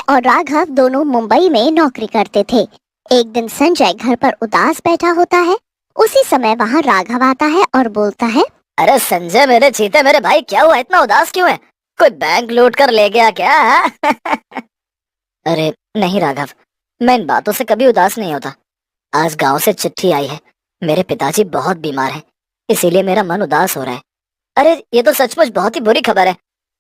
और राघव दोनों मुंबई में नौकरी करते थे। एक दिन संजय घर पर उदास बैठा होता है। उसी समय वहाँ राघव आता है और बोलता है, अरे संजय मेरे चीते मेरे भाई, क्या हुआ, इतना उदास क्यों है? कोई बैंक लूट कर ले गया क्या? अरे नहीं राघव, मैं इन बातों से कभी उदास नहीं होता। आज गांव से चिट्ठी आई है, मेरे पिताजी बहुत बीमार हैं, इसीलिए मेरा मन उदास हो रहा है। अरे ये तो सचमुच बहुत ही बुरी खबर है,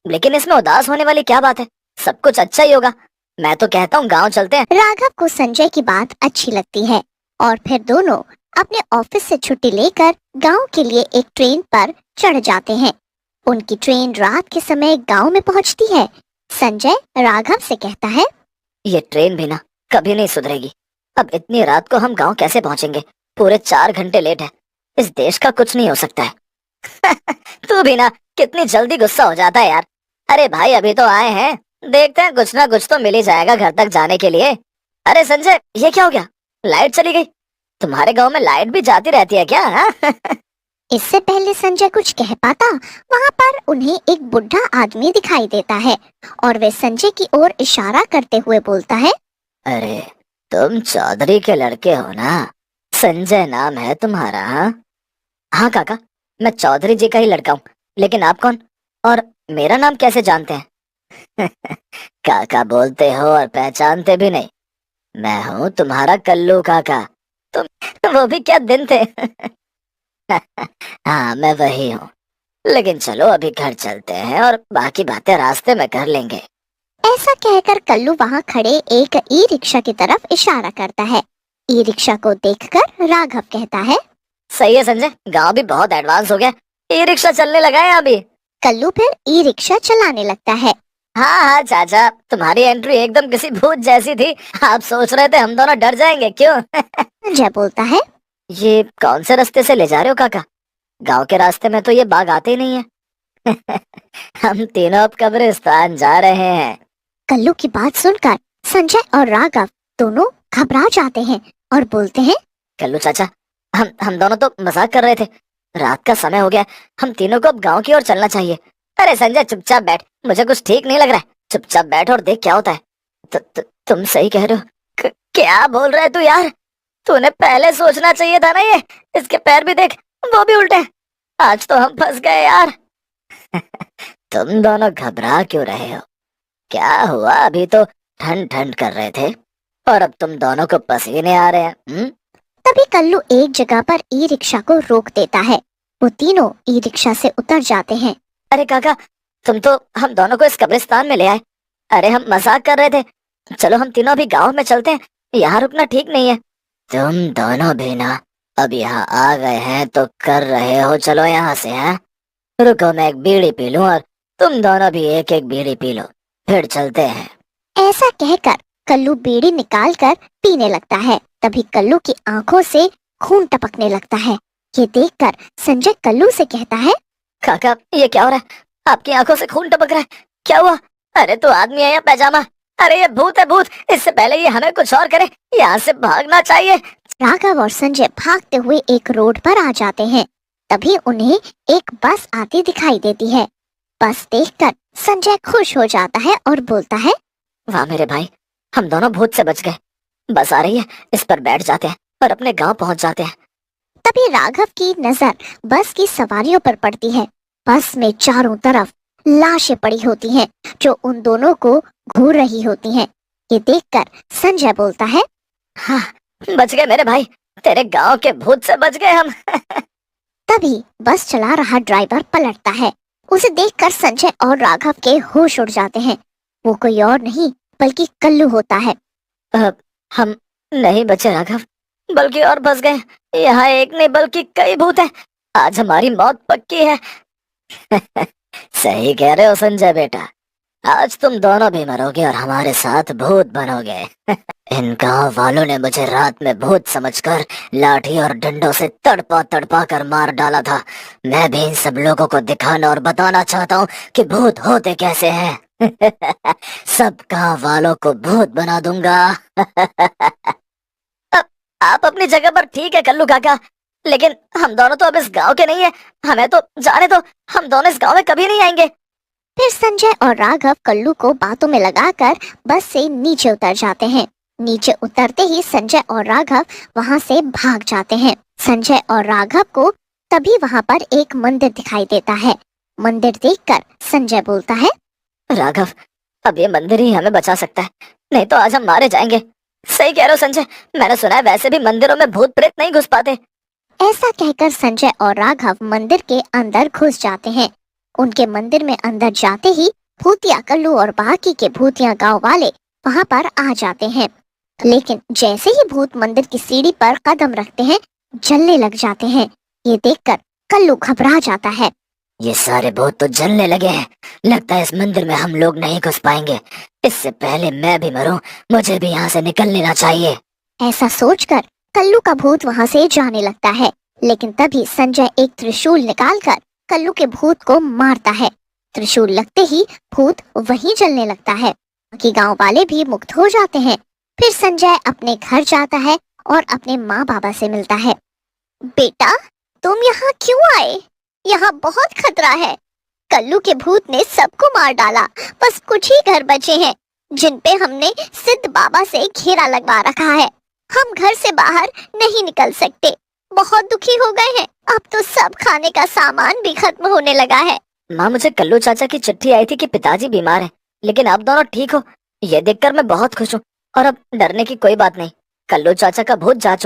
लेकिन इसमें उदास होने वाली क्या बात है? सब कुछ अच्छा ही होगा। मैं तो कहता हूँ गांव चलते हैं। राघव को संजय की बात अच्छी लगती है और फिर दोनों अपने ऑफिस से छुट्टी लेकर गांव के लिए एक ट्रेन पर चढ़ जाते हैं। उनकी ट्रेन रात के समय गांव में पहुंचती है। संजय राघव से कहता है, ये ट्रेन भी ना कभी नहीं सुधरेगी। अब इतनी रात को हम गांव कैसे पहुंचेंगे? पूरे 4 घंटे लेट है। इस देश का कुछ नहीं हो सकता है। तू भी ना कितनी जल्दी गुस्सा हो जाता है यार। अरे भाई अभी तो आए हैं, देखते हैं कुछ ना कुछ तो मिल ही जाएगा घर तक जाने के लिए। अरे संजय ये क्या हो गया? लाइट चली गई। तुम्हारे गांव में लाइट भी जाती रहती है क्या? हाँ? इससे पहले संजय कुछ कह पाता, वहाँ पर उन्हें एक बुढ़ा आदमी दिखाई देता है और वे संजय की ओर इशारा करते हुए बोलता है, अरे तुम चौधरी के लड़के हो ना? संजय नाम है तुम्हारा? हाँ हाँ काका, मैं चौधरी जी का ही लड़का हूँ। लेकिन आप कौन और मेरा नाम कैसे जानते हैं? काका बोलते हो और पहचानते भी नहीं। मैं हूँ तुम्हारा कल्लू काका। तुम वो भी क्या दिन थे? हाँ मैं वही हूँ। लेकिन चलो अभी घर चलते हैं और बाकी बातें रास्ते में कर लेंगे। ऐसा कहकर कल्लू वहाँ खड़े एक ई रिक्शा की तरफ इशारा करता है। ई रिक्शा को देखकर राघव कहता है, सही है संजय, गांव भी बहुत एडवांस हो गया, ई रिक्शा चलने लगा है अभी। कल्लू फिर ई रिक्शा चलाने लगता है। हाँ हाँ चाचा, तुम्हारी एंट्री एकदम किसी भूत जैसी थी। आप सोच रहे थे हम दोनों डर जाएंगे क्यों? संजय बोलता है, ये कौन से रास्ते से ले जा रहे हो काका? गांव के रास्ते में तो ये बाग आते ही नहीं है। हम तीनों अब कब्रिस्तान जा रहे हैं। कल्लू की बात सुनकर संजय और राघव दोनों घबरा जाते हैं और बोलते हैं, कल्लू चाचा, हम दोनों तो मजाक कर रहे थे। रात का समय हो गया, हम तीनों को अब गांव की ओर चलना चाहिए। अरे संजय चुपचाप बैठ, मुझे कुछ ठीक नहीं लग रहा है। चुपचाप बैठ और देख क्या होता है। तुम सही कह रहे हो। क्या बोल रहा है तू यार? तूने पहले सोचना चाहिए था ना। ये इसके पैर भी देख, वो भी उल्टे हैं। आज तो हम फंस गए यार। तुम दोनों घबरा क्यों रहे हो? क्या हुआ? अभी तो ठंड ठंड कर रहे थे और अब तुम दोनों को पसीने आ रहे हैं। तभी कल्लू एक जगह पर ई रिक्शा को रोक देता है। वो तीनों ई रिक्शा से उतर जाते हैं। अरे काका, तुम तो हम दोनों को इस कब्रिस्तान में ले आए। अरे हम मजाक कर रहे थे। चलो हम तीनों अभी गांव में चलते हैं, यहाँ रुकना ठीक नहीं है। तुम दोनों भी ना अब यहाँ आ गए हैं तो कर रहे हो, चलो यहाँ से। हैं रुको, मैं एक बीड़ी पी लूं और तुम दोनों भी एक एक बीड़ी पी लो, फिर चलते हैं। ऐसा कहकर कल्लू बीड़ी निकालकर पीने लगता है। तभी कल्लू की आंखों से खून टपकने लगता है। ये देखकर संजय कल्लू से कहता है, काका ये क्या हो रहा है? आपकी आंखों से खून टपक रहा है, क्या हुआ? अरे तू आदमी है या पैजामा? अरे ये भूत है भूत। इससे पहले ये हमें कुछ और करे, यहाँ से भागना चाहिए। राघव और संजय भागते हुए एक रोड पर आ जाते हैं। तभी उन्हें एक बस आती दिखाई देती है। बस देखकर संजय खुश हो जाता है और बोलता है, वाह मेरे भाई, हम दोनों भूत से बच गए। बस आ रही है, इस पर बैठ जाते हैं और अपने गांव पहुंच जाते हैं। तभी राघव की नजर बस की सवारियों पर पड़ती है। बस में चारों तरफ लाशें पड़ी होती हैं, जो उन दोनों को घूर रही होती हैं। ये देखकर संजय बोलता है, हाँ बच गए मेरे भाई, तेरे गांव के भूत से बच गए हम। तभी बस चला रहा ड्राइवर पलटता है। उसे देखकर संजय और राघव के होश उड़ जाते हैं। वो कोई और नहीं बल्कि कल्लू होता है। हम नहीं बचे राघव, बल्कि और फंस गए। यहाँ एक नहीं बल्कि कई भूत हैं। आज हमारी मौत पक्की है। सही कह रहे हो संजय बेटा, आज तुम दोनों भी मरोगे और हमारे साथ भूत बनोगे। इन गांव वालों ने मुझे रात में भूत समझकर लाठी और डंडों से तड़पा तड़पा कर मार डाला था। मैं भी इन सब लोगों को दिखाना और बताना चाहता हूँ कि भूत होते कैसे हैं। सब गांव वालों को भूत बना दूंगा। आप अपनी जगह पर ठीक है कल्लू काका, लेकिन हम दोनों तो अब इस गांव के नहीं है। हमें तो जाने दो, हम दोनों इस गांव में कभी नहीं आएंगे। फिर संजय और राघव कल्लू को बातों में लगाकर बस से नीचे उतर जाते हैं। नीचे उतरते ही संजय और राघव वहां से भाग जाते हैं। संजय और राघव को तभी वहां पर एक मंदिर दिखाई देता है। मंदिर देखकर संजय बोलता है, राघव, अब ये मंदिर ही हमें बचा सकता है, नहीं तो आज हम मारे जाएंगे। सही कह रहे हो संजय, मैंने सुना है वैसे भी मंदिरों में भूत प्रेत नहीं घुस पाते। ऐसा कहकर संजय और राघव मंदिर के अंदर घुस जाते हैं। उनके मंदिर में अंदर जाते ही भूतिया कल्लू और बाकी के भूतिया गांव वाले वहां पर आ जाते हैं। लेकिन जैसे ही भूत मंदिर की सीढ़ी पर कदम रखते हैं, जलने लग जाते हैं। ये देखकर कल्लू घबरा जाता है। ये सारे भूत तो जलने लगे हैं, लगता है इस मंदिर में हम लोग नहीं घुस पाएंगे। इससे पहले मैं भी मरूं, मुझे भी यहाँ से निकल लेना चाहिए। ऐसा सोचकर कल्लू का भूत वहां से जाने लगता है। लेकिन तभी संजय एक त्रिशूल निकालकर कल्लू के भूत को मारता है। त्रिशूल लगते ही भूत वहीं जलने लगता है। बाकी गांव वाले भी मुक्त हो जाते हैं। फिर संजय अपने घर जाता है और अपने माँ बाबा से मिलता है। बेटा, तुम यहाँ क्यों आए? यहाँ बहुत खतरा है। कल्लू के भूत ने सबको मार डाला। बस कुछ ही घर बचे हैं जिन पे हमने सिद्ध बाबा से घेरा लगवा रखा है। हम घर से बाहर नहीं निकल सकते। बहुत दुखी हो गए हैं। अब तो सब खाने का सामान भी खत्म होने लगा है। माँ, मुझे कल्लू चाचा की चिट्ठी आई थी कि पिताजी बीमार हैं, लेकिन आप दोनों ठीक हो, ये देखकर मैं बहुत खुश हूँ। और अब डरने की कोई बात नहीं, कल्लू चाचा का भूत जा चुका